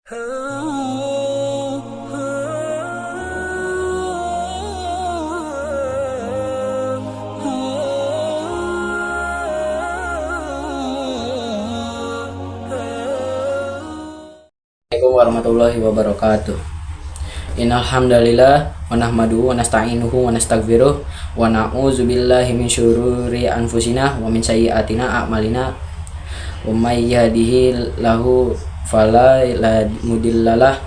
Assalamualaikum warahmatullahi wabarakatuh. Innal hamdalillah wa nahmaduhu wa nasta'inuhu wa nastaghfiruh wa na'udzubillahi min syururi anfusina wa min sayyiatina a'malina. Wa may yahdihillahu fala mudhillalah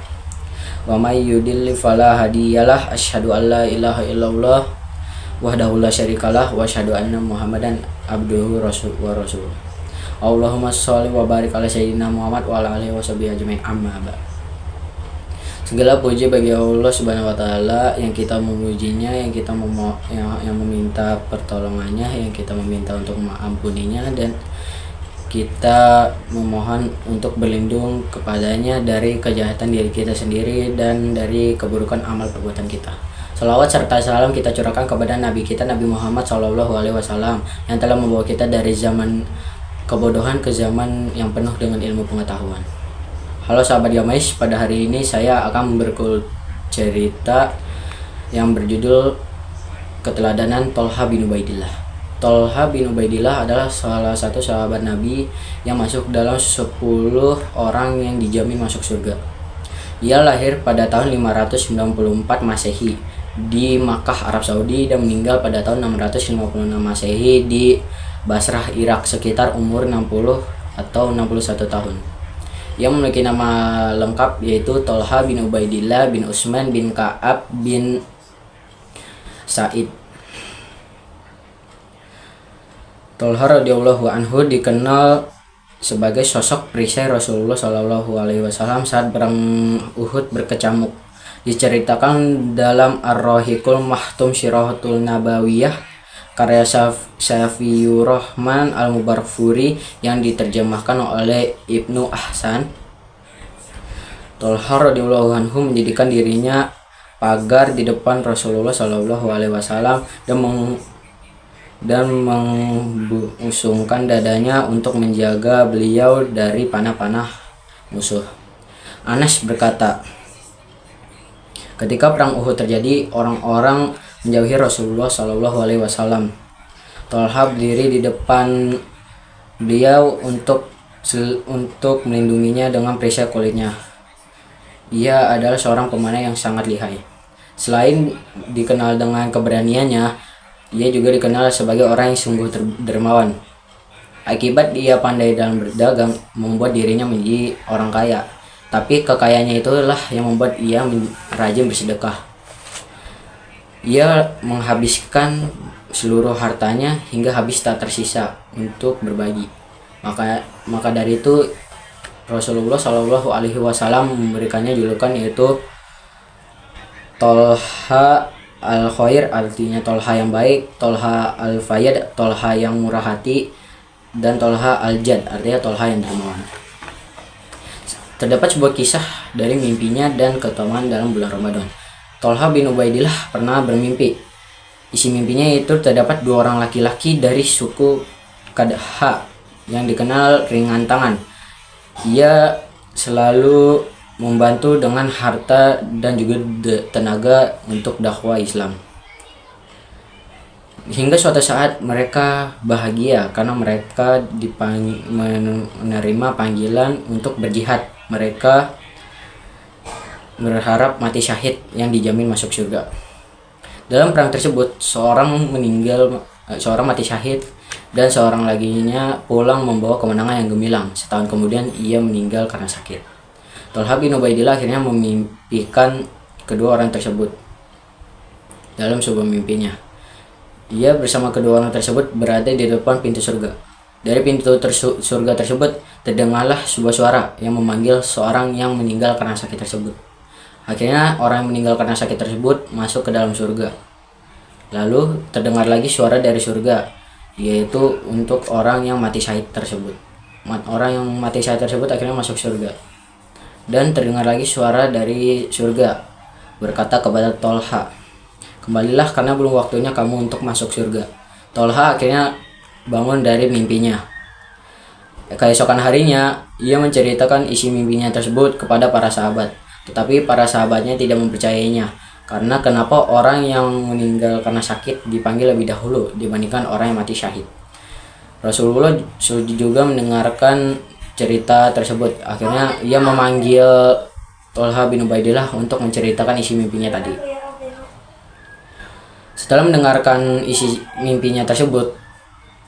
wa may yudlil fala hadiyalah. Asyhadu an la ilaha illallah wahdahu la syarikalah wa asyhadu anna Muhammadan abduhu wa rasuluh. Allahumma sholli wa barik ala sayyidina Muhammad wa ala alihi washabihi ajmain, amma ba'd. Segala puji bagi Allah Subhanahu wa taala yang kita memujinya, yang kita yang meminta pertolongannya, yang kita meminta untuk mengampuninya, dan kita memohon untuk berlindung kepadanya dari kejahatan diri kita sendiri dan dari keburukan amal perbuatan kita. Salawat serta salam kita curahkan kepada Nabi kita Nabi Muhammad SAW yang telah membawa kita dari zaman kebodohan ke zaman yang penuh dengan ilmu pengetahuan. Halo sahabat Gamais, pada hari ini saya akan bercerita yang berjudul Keteladanan Tolha bin Ubaidillah. Tolha bin Ubaidillah adalah salah satu sahabat Nabi yang masuk dalam 10 orang yang dijamin masuk surga. Ia lahir pada tahun 594 Masehi di Makkah, Arab Saudi, dan meninggal pada tahun 656 Masehi di Basrah, Irak, sekitar umur 60 atau 61 tahun. Ia memiliki nama lengkap yaitu Tolha bin Ubaidillah bin Utsman bin Ka'ab bin Sa'id. Tolha radhiyallahu anhu dikenal sebagai sosok perisai Rasulullah SAW saat perang Uhud berkecamuk. Diceritakan dalam Ar-Rahiqul Mahtum Syiratul Nabawiyah karya Syafiyur Rahman Al-Mubarakfuri yang diterjemahkan oleh Ibnu Ahsan. Tolha radhiyallahu anhu menjadikan dirinya pagar di depan Rasulullah SAW dan mengusungkan dadanya untuk menjaga beliau dari panah-panah musuh. Anas berkata, ketika perang Uhud terjadi, orang-orang menjauhi Rasulullah SAW. Tolha berdiri di depan beliau untuk melindunginya dengan perisai kulitnya. Ia adalah seorang pemanah yang sangat lihai. Selain dikenal dengan keberaniannya, ia juga dikenal sebagai orang yang sungguh dermawan. Akibat dia pandai dalam berdagang, membuat dirinya menjadi orang kaya. Tapi kekayaannya itulah yang membuat ia rajin bersedekah. Ia menghabiskan seluruh hartanya hingga habis tak tersisa untuk berbagi. Maka dari itu Rasulullah SAW memberikannya julukan yaitu Tolha al-Khair, artinya Tolha yang baik, Tolha al-Fayyad, Tolha yang murah hati, dan Tolha al-Jad, artinya Tolha yang dermawan. Terdapat sebuah kisah dari mimpinya dan keutamaan dalam bulan Ramadan. Tolha bin Ubaidillah pernah bermimpi. Isi mimpinya itu terdapat 2 orang laki-laki dari suku Kadha yang dikenal ringan tangan. Ia selalu membantu dengan harta dan juga tenaga untuk dakwah Islam. Hingga suatu saat mereka bahagia karena mereka menerima panggilan untuk berjihad. Mereka berharap mati syahid yang dijamin masuk surga. Dalam perang tersebut, seorang mati syahid dan seorang laginya pulang membawa kemenangan yang gemilang. Setahun kemudian ia meninggal karena sakit. Tolha bin Ubaidillah akhirnya memimpikan kedua orang tersebut. Dalam sebuah mimpinya, ia bersama kedua orang tersebut berada di depan pintu surga. Dari pintu surga tersebut terdengarlah sebuah suara yang memanggil seorang yang meninggal karena sakit tersebut. Akhirnya orang yang meninggal karena sakit tersebut masuk ke dalam surga. Lalu terdengar lagi suara dari surga, yaitu untuk orang yang mati syahid tersebut. Orang yang mati syahid tersebut akhirnya masuk surga. Dan terdengar lagi suara dari surga berkata kepada Tolha, "Kembalilah karena belum waktunya kamu untuk masuk surga." Tolha akhirnya bangun dari mimpinya. Keesokan harinya, ia menceritakan isi mimpinya tersebut kepada para sahabat. Tetapi para sahabatnya tidak mempercayainya. Karena kenapa orang yang meninggal karena sakit dipanggil lebih dahulu dibandingkan orang yang mati syahid. Rasulullah juga mendengarkan cerita tersebut. Akhirnya ia memanggil Tolha bin Ubaidillah untuk menceritakan isi mimpinya tadi. Setelah mendengarkan isi mimpinya tersebut,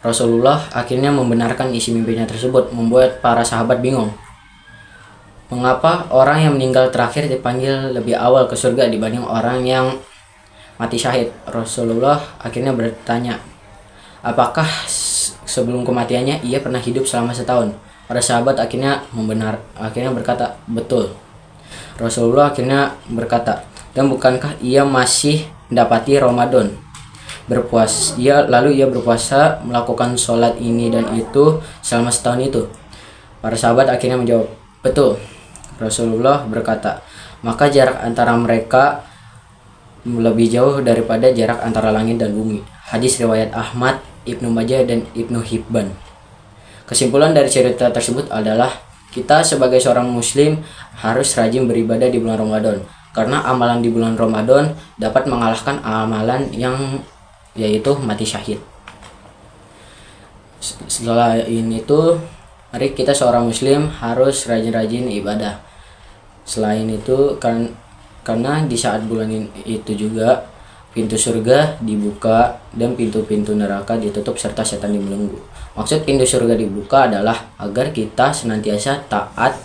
Rasulullah akhirnya membenarkan isi mimpinya tersebut, membuat para sahabat bingung. Mengapa orang yang meninggal terakhir dipanggil lebih awal ke surga dibanding orang yang mati syahid? Rasulullah akhirnya bertanya, apakah sebelum kematiannya ia pernah hidup selama setahun? Para sahabat akhirnya berkata, betul. Rasulullah akhirnya berkata, dan bukankah ia masih mendapati Ramadan? Lalu ia berpuasa, melakukan sholat ini dan itu selama setahun itu. Para sahabat akhirnya menjawab, betul. Rasulullah berkata, maka jarak antara mereka lebih jauh daripada jarak antara langit dan bumi. Hadis riwayat Ahmad, Ibnu Majah dan Ibnu Hibban. Kesimpulan dari cerita tersebut adalah kita sebagai seorang muslim harus rajin beribadah di bulan Ramadan, karena amalan di bulan Ramadan dapat mengalahkan amalan yang yaitu mati syahid. Setelah ini tuh, mari kita seorang muslim harus rajin-rajin ibadah. Selain itu, karena di saat bulan itu juga pintu surga dibuka dan pintu-pintu neraka ditutup serta setan dibelenggu. Maksud pintu surga dibuka adalah agar kita senantiasa taat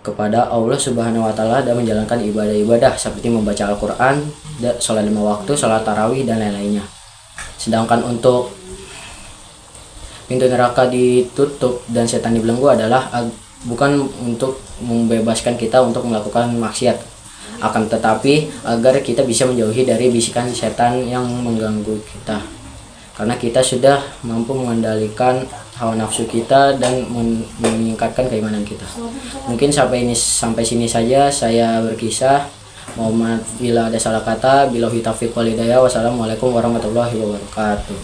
kepada Allah Subhanahu wa taala dan menjalankan ibadah-ibadah seperti membaca Al-Qur'an, sholat 5 waktu, sholat tarawih dan lain-lainnya. Sedangkan untuk pintu neraka ditutup dan setan dibelenggu adalah bukan untuk membebaskan kita untuk melakukan maksiat, akan tetapi agar kita bisa menjauhi dari bisikan setan yang mengganggu kita. Karena kita sudah mampu mengendalikan hawa nafsu kita dan meningkatkan keimanan kita. Mungkin sampai sini saja saya berkisah. Mohon maaf bila ada salah kata. Billahi taufiq wal hidayah. Wassalamualaikum warahmatullahi wabarakatuh.